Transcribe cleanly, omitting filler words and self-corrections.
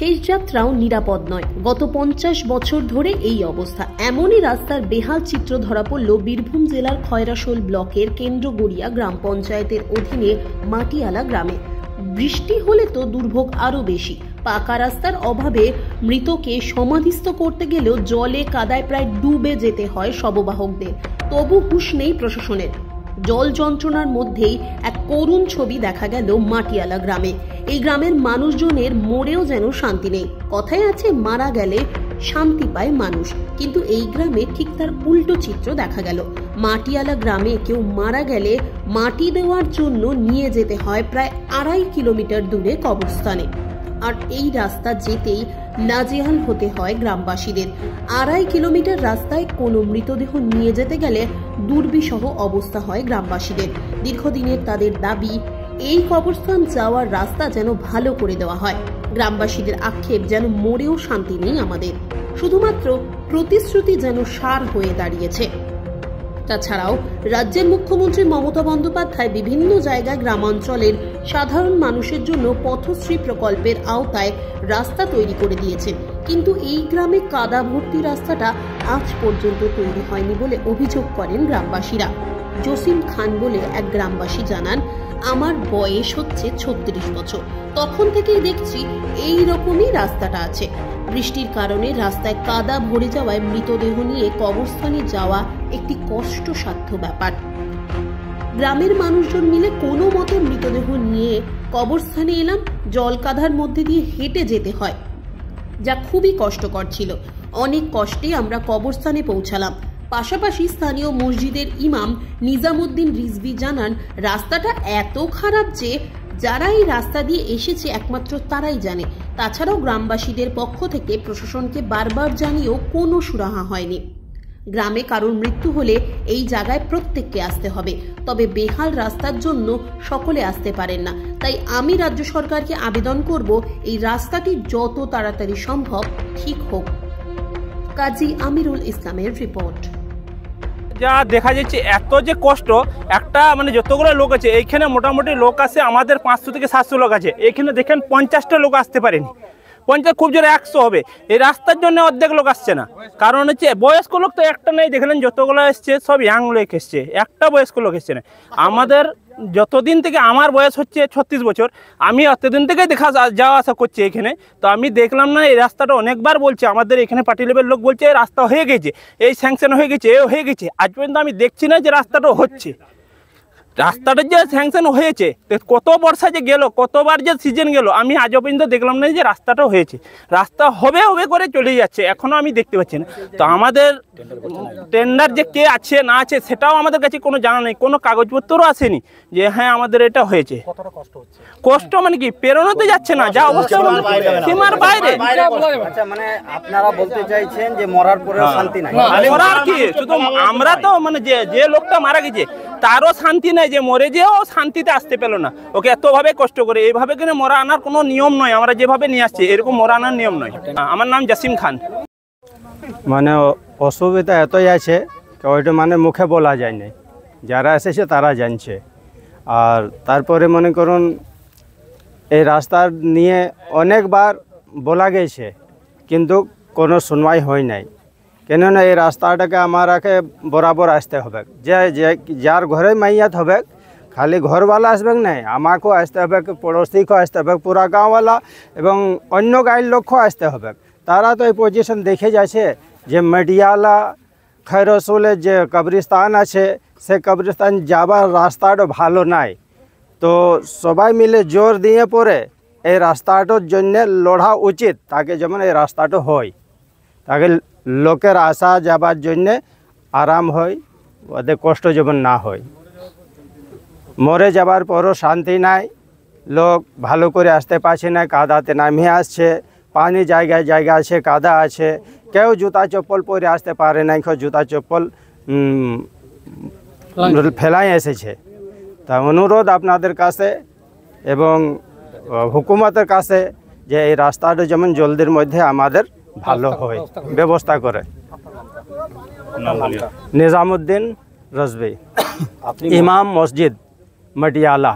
শেষ যাত্রাও নিরাপদ নয়। গত 50 বছর ধরে এই অবস্থা। এমনই রাস্তার বেহাল চিত্র ধরা পড়ল বীরভূম জেলার খয়রাশোল ব্লকের কেন্দ্রগড়িয়া গ্রাম পঞ্চায়েতের অধীনে মাটিয়ালা গ্রামে। বৃষ্টি হলে তো দুর্ভোগ আরো বেশি। পাকা রাস্তার অভাবে মৃতকে সমাধিস্থ করতে গেলেও জলে কাদায় প্রায় ডুবে যেতে হয় শববাহকদের। তবু হুঁশ নেই প্রশাসনের। জল যন্ত্রণার মধ্যেই এক করুণ ছবি দেখা গেল মাটিয়ালা গ্রামে। এই গ্রামের মানুষজনের মরেও যেন শান্তি নেই। কথায় আছে, মারা গেলে শান্তি পায় মানুষ, কিন্তু এই গ্রামে ঠিক তার উল্টো চিত্র দেখা গেল। মাটিয়ালা গ্রামে কেউ মারা গেলে মাটি দেওয়ার জন্য নিয়ে যেতে হয় প্রায় 2.5 কিলোমিটার দূরে কবরস্থানে। আর এই রাস্তা যেতেই নাজেহাল হতে হয় গ্রামবাসীদের। 2.5 কিলোমিটার রাস্তায় কোনো মৃতদেহ নিয়ে যেতে গেলে দুর্বিষহ অবস্থা হয় গ্রামবাসীদের। দীর্ঘদিনের তাদের দাবি, এই কবরস্থান যাওয়ার রাস্তা যেন ভালো করে দেওয়া হয়। গ্রামবাসীদের আক্ষেপ, যেন মরেও শান্তি নেই আমাদের, শুধুমাত্র প্রতিশ্রুতি যেন সার হয়ে দাঁড়িয়েছে। তাছাড়াও রাজ্যের মুখ্যমন্ত্রী মমতা বন্দ্যোপাধ্যায় বিভিন্ন জায়গায় গ্রামাঞ্চলের সাধারণ মানুষের জন্য পথশ্রী প্রকল্পের আওতায় রাস্তা তৈরি করে দিয়েছেন, কিন্তু এই গ্রামে কাদা ভর্তি রাস্তাটা আজ পর্যন্ত তৈরি হয়নি বলে অভিযোগ করেন গ্রামবাসীরা। জসিম খান বলে এক গ্রামবাসী জানান, আমার বয়স হচ্ছে 36 বছর, তখন থেকেই দেখছি এই রকমই রাস্তাটা আছে। বৃষ্টির কারণে রাস্তায় কাদা ভরে যাওয়ায় মৃতদেহ নিয়ে কবরস্থানে যাওয়া একটি কষ্টসাধ্য ব্যাপার। গ্রামের মানুষজন মিলে কোনো মতে মৃতদেহ নিয়ে কবরস্থানে এলাম। জল কাদার মধ্যে দিয়ে হেঁটে যেতে হয়, যা খুবই কষ্টকর ছিল। অনেক কষ্টে আমরা কবরস্থানে পৌঁছালাম। পাশাপাশি স্থানীয় মসজিদের ইমাম নিজামুদ্দিন রিজভী জানান, রাস্তাটা এত খারাপ যে যারা এই রাস্তা দিয়ে এসেছে একমাত্র তারাই জানে। তাছাড়াও গ্রামবাসীদের পক্ষ থেকে প্রশাসনকে বারবার জানিয়েও কোনো সুরাহা হয়নি। গ্রামে কারোর মৃত্যু হলে এই জায়গায় প্রত্যেককে আসতে হবে, তবে বেহাল রাস্তার জন্য সকলে আসতে পারেন না। তাই আমি রাজ্য সরকারকে আবেদন করব, এই রাস্তাটি যত তাড়াতাড়ি সম্ভব ঠিক হোক। কাজী আমিরুল ইসলামের রিপোর্ট। যা দেখা যাচ্ছে এত যে কষ্ট, একটা মানে যতগুলো লোক আছে এইখানে মোটামুটি লোক আছে আমাদের 500 থেকে 700 লোক আছে। এইখানে দেখেন 50টা লোক আসতে পারেনি, 50 খুব জোরে 100 হবে। এই রাস্তার জন্য অর্ধেক লোক আসছে না, কারণ হচ্ছে বয়স্ক লোক তো একটা নেই। দেখলেন যতগুলো এসছে সব ইয়াং লোক এসছে, একটা বয়স্ক লোক এসছে না। আমাদের যতদিন থেকে আমার বয়স হচ্ছে 36 বছর, আমি অতদিন থেকে যাওয়া আসা করছি এখানে। তো আমি দেখলাম না এই রাস্তাটা, অনেকবার বলছে আমাদের এখানে পার্টি লেভেল লোক বলছে রাস্তা হয়ে গেছে, এই স্যাংশন হয়ে গেছে, এ হয়ে গেছে। আজ পর্যন্ত আমি দেখছি না যে রাস্তাটা হচ্ছে। রাস্তাটা যে স্যাংশন হয়েছে, কত বর্ষা যে গেল, কতবার যে সিজন গেল, আমি আজও পর্যন্ত দেখলাম না যে রাস্তাটা হয়েছে। রাস্তা হবে হবে করে চলে যাচ্ছে, এখনও আমি দেখতে পাচ্ছি না। তো আমাদের টেন্ডার যে কে আছে না আছে সেটাও আমাদের কাছে কোনো জানা নেই, কোনো কাগজপত্রও আসেনি যে হ্যাঁ আমাদের এটা হয়েছে। কষ্ট মানে কি, পেরোনোতে যাচ্ছে না, যা অবস্থা সীমার বাইরে। মানে আপনারা বলতে চাইছেন যে মরার পরেও শান্তি নাই? মরার কি, শুধু আমরা তো মানে যে লোকটা মারা গেছে তারও শান্তি নাই, যে মরে যেও শান্তিতে আসতে পেল না। ওকে এতভাবে কষ্ট করে এইভাবে কিনে মরা আনার কোনো নিয়ম নয়। আমরা যেভাবে নিয়ে আসছি এরকম মরা আনার নিয়ম নয়। আমার নাম জসিম খান। মানে অসুবিধা এতই আছে ওইটা মানে মুখে বলা যায় না, যারা এসেছে তারা জানছে। আর তারপরে মনে করুন এই রাস্তার নিয়ে অনেকবার বলা গেছে, কিন্তু কোনো শুনবাই হয় নাই। কেননা এই রাস্তাটাকে আমাকে বরাবর আসতে হবে, যে যার ঘরে মাইয়াত হবে খালি ঘরওয়ালা আসবে না, আমাকেও আসতে হবে, পড়োশিকেও আসতে হবে, পুরা গাঁওয়ালা এবং অন্য গাঁয়ের লোকও আসতে হবে। তারা তো এই পজিশন দেখে যাচ্ছে যে মাটিয়ালা খয়রাশোলের যে কবরস্থান আছে সে কবরস্থান যাবার রাস্তাটা ভালো নাই। তো সবাই মিলে জোর দিয়ে পড়ে এই রাস্তাটার জন্য লড়া উচিত, তাকে যেমন এই রাস্তাটা হয়, তাকে লোকের আসা যাবার জন্য আরাম হয়, ওদের কষ্ট যেমন না হয়। মরে যাবার পরও শান্তি নাই, লোক ভালো করে আসতে পারছে না, কাদাতে নামে আসছে, পানি জায়গায় জায়গা আছে, কাদা আছে, কেউ জুতা চপ্পল পরে আসতে পারে না, কেউ জুতা চপ্পল ফেলাই এসেছে। তা অনুরোধ আপনাদের কাছে এবং হুকুমতের কাছে যে এই রাস্তাটা যেমন জলদির মধ্যে আমাদের ভালো হয়, ব্যবস্থা করে। নিজামুদ্দিন রিজভী, ইমাম মসজিদ মাটিয়ালা।